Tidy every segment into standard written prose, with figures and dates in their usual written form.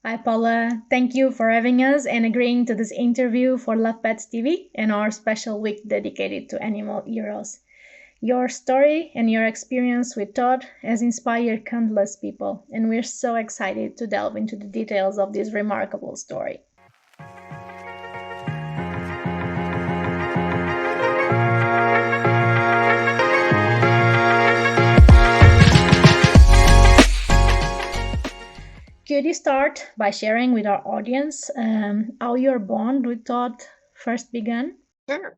Hi, Paula. Thank you for having us and agreeing to this interview for Love Pets TV and our special week dedicated to animal heroes. Your story and your experience with Todd has inspired countless people, and we're so excited to delve into the details of this remarkable story. Could you start by sharing with our audience how your bond with Todd first began? Sure.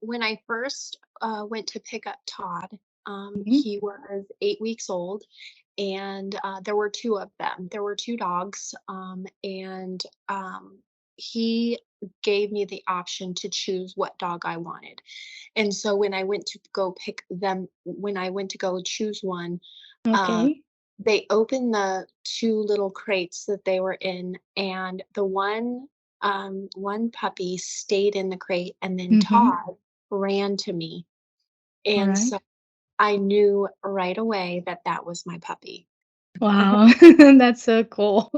When I first went to pick up Todd, Mhm. he was 8 weeks old, and there were two of them. There were two dogs, and he gave me the option to choose what dog I wanted. And so when I went to go pick them, when I went to go choose one, um, Okay. they opened the two little crates that they were in, and the one puppy stayed in the crate, and then Mm-hmm. Todd ran to me, All and right. so I knew right away that that was my puppy. Wow, that's so cool.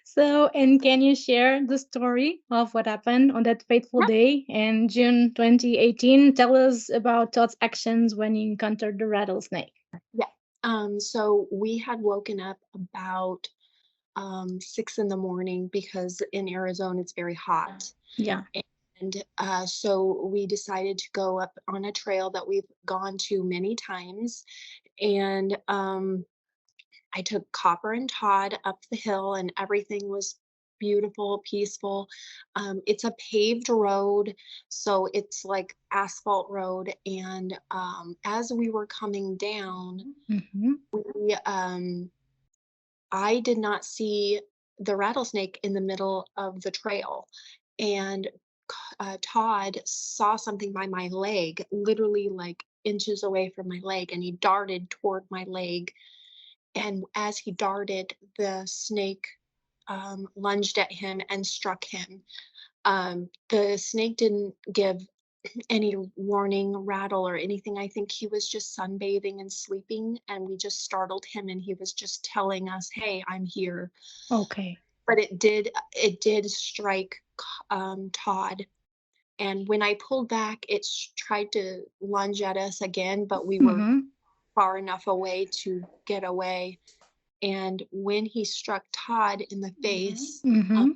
So, and can you share the story of what happened on that fateful Yeah, day in June 2018? Tell us about Todd's actions when he encountered the rattlesnake. yeah. So we had woken up about 6 in the morning because in Arizona it's very hot. Yeah. And so we decided to go up on a trail that we've gone to many times. And I took Copper and Todd up the hill, and everything was beautiful, peaceful. It's a paved road, so it's like asphalt road. And as we were coming down, Mm-hmm. we I did not see the rattlesnake in the middle of the trail. And Todd saw something by my leg, literally like inches away from my leg, and he darted toward my leg. And as he darted, the snake lunged at him and struck him. The snake didn't give any warning, rattle, or anything. I think he was just sunbathing and sleeping, and we just startled him, and he was just telling us, "Hey, I'm here." Okay. But it did strike Todd, and when I pulled back, tried to lunge at us again, but we were Mm-hmm. far enough away to get away. And when he struck Todd in the face, Mm-hmm.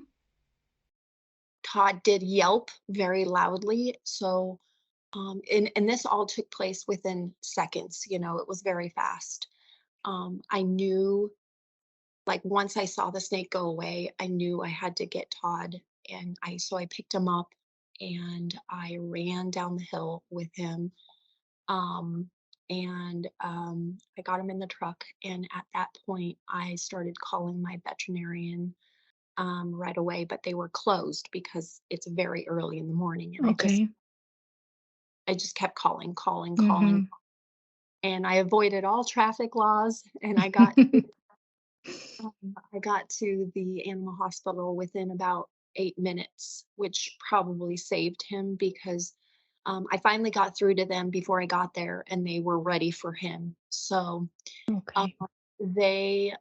Todd did yelp very loudly. So, and this all took place within seconds. It was very fast. I knew, like, once I saw the snake go away, I knew I had to get Todd, and I picked him up and I ran down the hill with him. Um, and I got him in the truck, and at that point, I started calling my veterinarian right away, but they were closed because it's very early in the morning, and Okay. I just kept calling, calling, calling, Mm-hmm. and I avoided all traffic laws, and I got to the animal hospital within about 8 minutes, which probably saved him because I finally got through to them before I got there, and they were ready for him. So um, Okay. they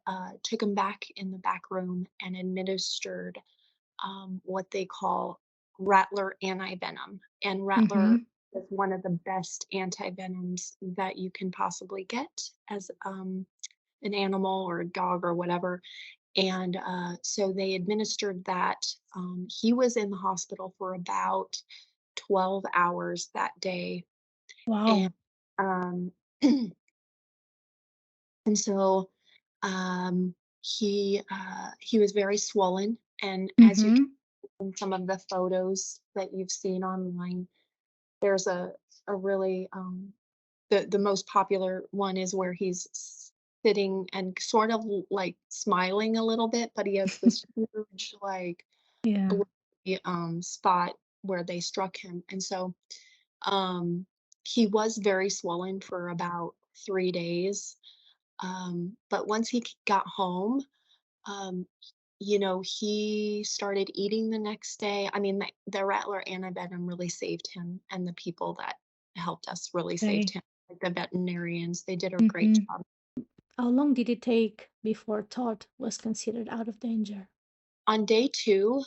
took him back in the back room and administered what they call rattler antivenom. And rattler Mm-hmm. is one of the best antivenoms that you can possibly get as an animal or a dog or whatever. And so they administered that. He was in the hospital for about 12 hours that day. And Wow. um, and so he was very swollen. And as you can Mm-hmm. see in some of the photos that you've seen online, there's a really the most popular one is where he's sitting and sort of like smiling a little bit, but he has this huge like Yeah. spot where they struck him. And so um he was very swollen for about 3 days. But once got home, um, he started eating the next day. I mean, the Rattler antivenom really saved him, and the people that helped us really saved Okay. him, like the veterinarians. They did a great Mm-hmm. job. How long did it take before Todd was considered out of danger? On day 2,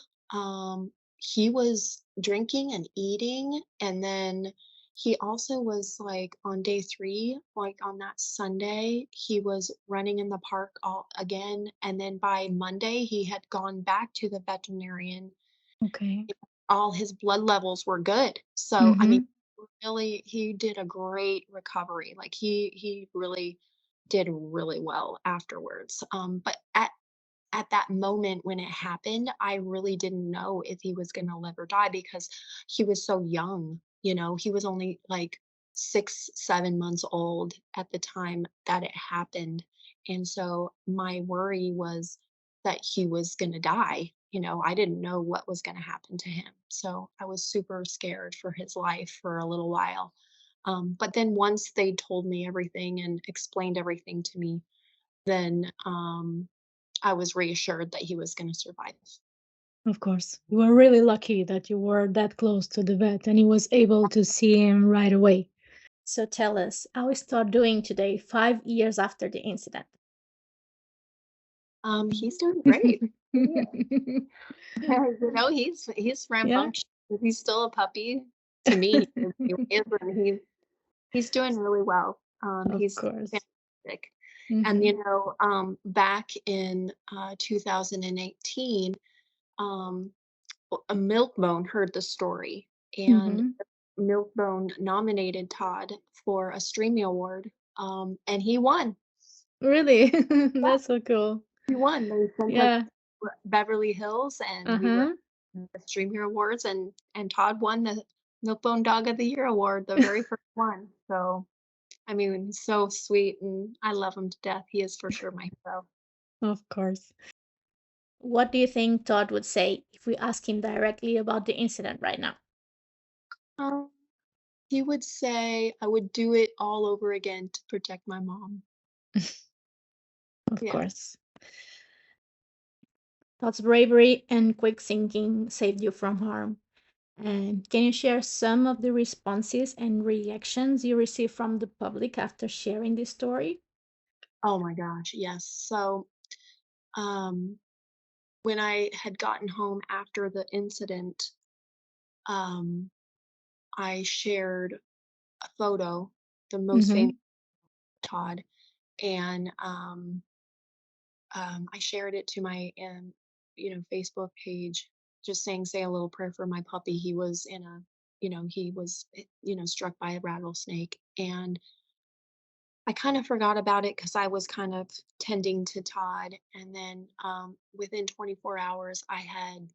he was drinking and eating, and then he also was, like, on day 3, like, on that Sunday, he was running in the park all again, and then by Monday, he had gone back to the veterinarian. Okay. All his blood levels were good. So, I mean, Mm-hmm. really, he did a great recovery. Like, he really did really well afterwards. But at that moment when it happened, I really didn't know if he was gonna live or die because he was so young, you know? He was only, like, 6, 7 months old at the time that it happened, and so my worry was that he was gonna die, you know? I didn't know what was gonna happen to him, so I was super scared for his life for a little while. But then once they told me everything and explained everything to me, then, I was reassured that he was gonna survive. Of course. You were really lucky that you were that close to the vet and he was able to see him right away. So tell us, how is Todd doing today, 5 years after the incident? He's doing great. Yeah. You know, he's Yeah, rambunctious. He's still a puppy to me, anyways, and he's doing really well. of He's course. fantastic. And, Hmm. back in, 2018, um, a Milkbone heard the story, and Hmm. Milkbone nominated Todd for a Streamy Award, and he won. Really? Yeah, That's so cool. he won. They sent us Yeah. to Beverly Hills, and we were Uh-huh. at the Streamy Awards, and Todd won the Milkbone Dog of the Year award, the very first one. So, I mean, he's so sweet, and I love him to death. He is for sure my hero. Of course. What do you think Todd would say if we ask him directly about the incident right now? Um, he would say, "I would do it all over again to protect my mom." Of Yeah. course. Todd's bravery and quick thinking saved you from harm. And can you share some of the responses and reactions you received from the public after sharing this story? Oh my gosh, yes. So, um, when I had gotten home after the incident, um, I shared a photo, the most famous Hmm. Todd, and I shared it to my Facebook page, just saying, "Say a little prayer for my puppy." He was in a, he was struck by a rattlesnake, and I kind of forgot about it because I was kind of tending to Todd, and then within 24 hours, I had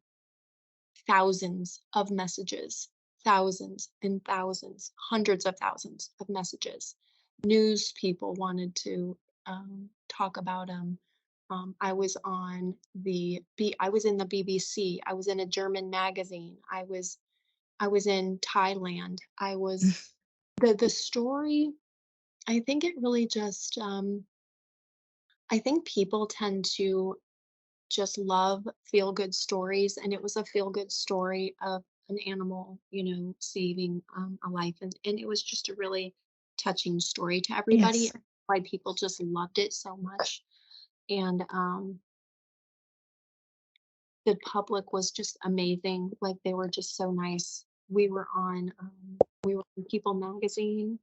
thousands of messages, thousands and thousands, hundreds of thousands of messages. News people wanted to talk about him. I was in the BBC. I was in a German magazine. I was in Thailand. I was the story. I think it really just. I think people tend to just love feel good stories, and it was a feel good story of an animal, saving a life, and it was just a really touching story to everybody. Yes. Why people just loved it so much, and the public was just amazing. Like, they were just so nice. We were on People Magazine.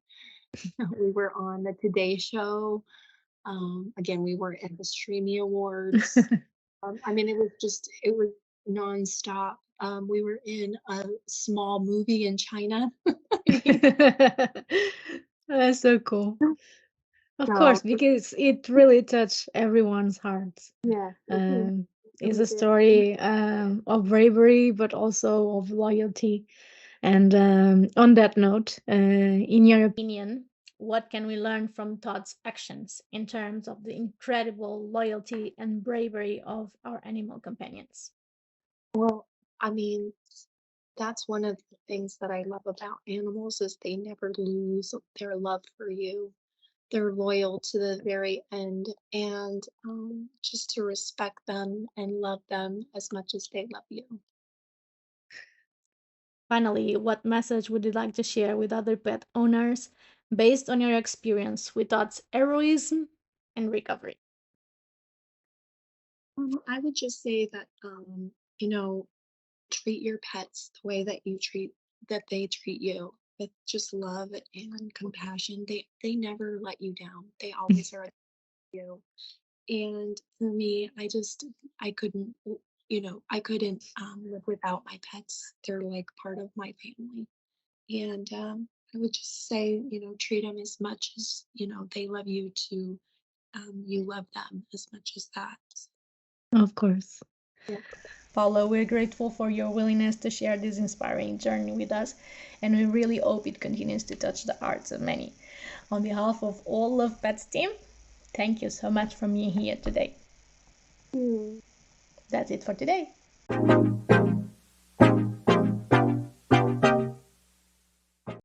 We were on the Today Show. Again, we were at the Streamy Awards. I mean, it was nonstop. We were in a small movie in China. I mean, That's so cool. Of so course, because it really touched everyone's hearts. yeah, Um, it it's was a story of bravery, but also of loyalty. And on that note, in your opinion, what can we learn from Todd's actions in terms of the incredible loyalty and bravery of our animal companions? well, I mean, that's one of the things that I love about animals is they never lose their love for you. They're loyal to the very end, and just to respect them and love them as much as they love you. Finally, what message would you like to share with other pet owners based on your experience with Todd's heroism and recovery? I would just say that, you know, treat your pets the way that they treat you, with just love and compassion. They never let you down. They always are there for you. And for me, I couldn't, I couldn't live without my pets. They're like part of my family. And I would just say, treat them as much as, they love you to, you love them as much as that. Of course. Yeah. Paula, we're grateful for your willingness to share this inspiring journey with us, and we really hope it continues to touch the hearts of many. On behalf of all Love Pets team, thank you so much for being here today. Hmm. That's it for today.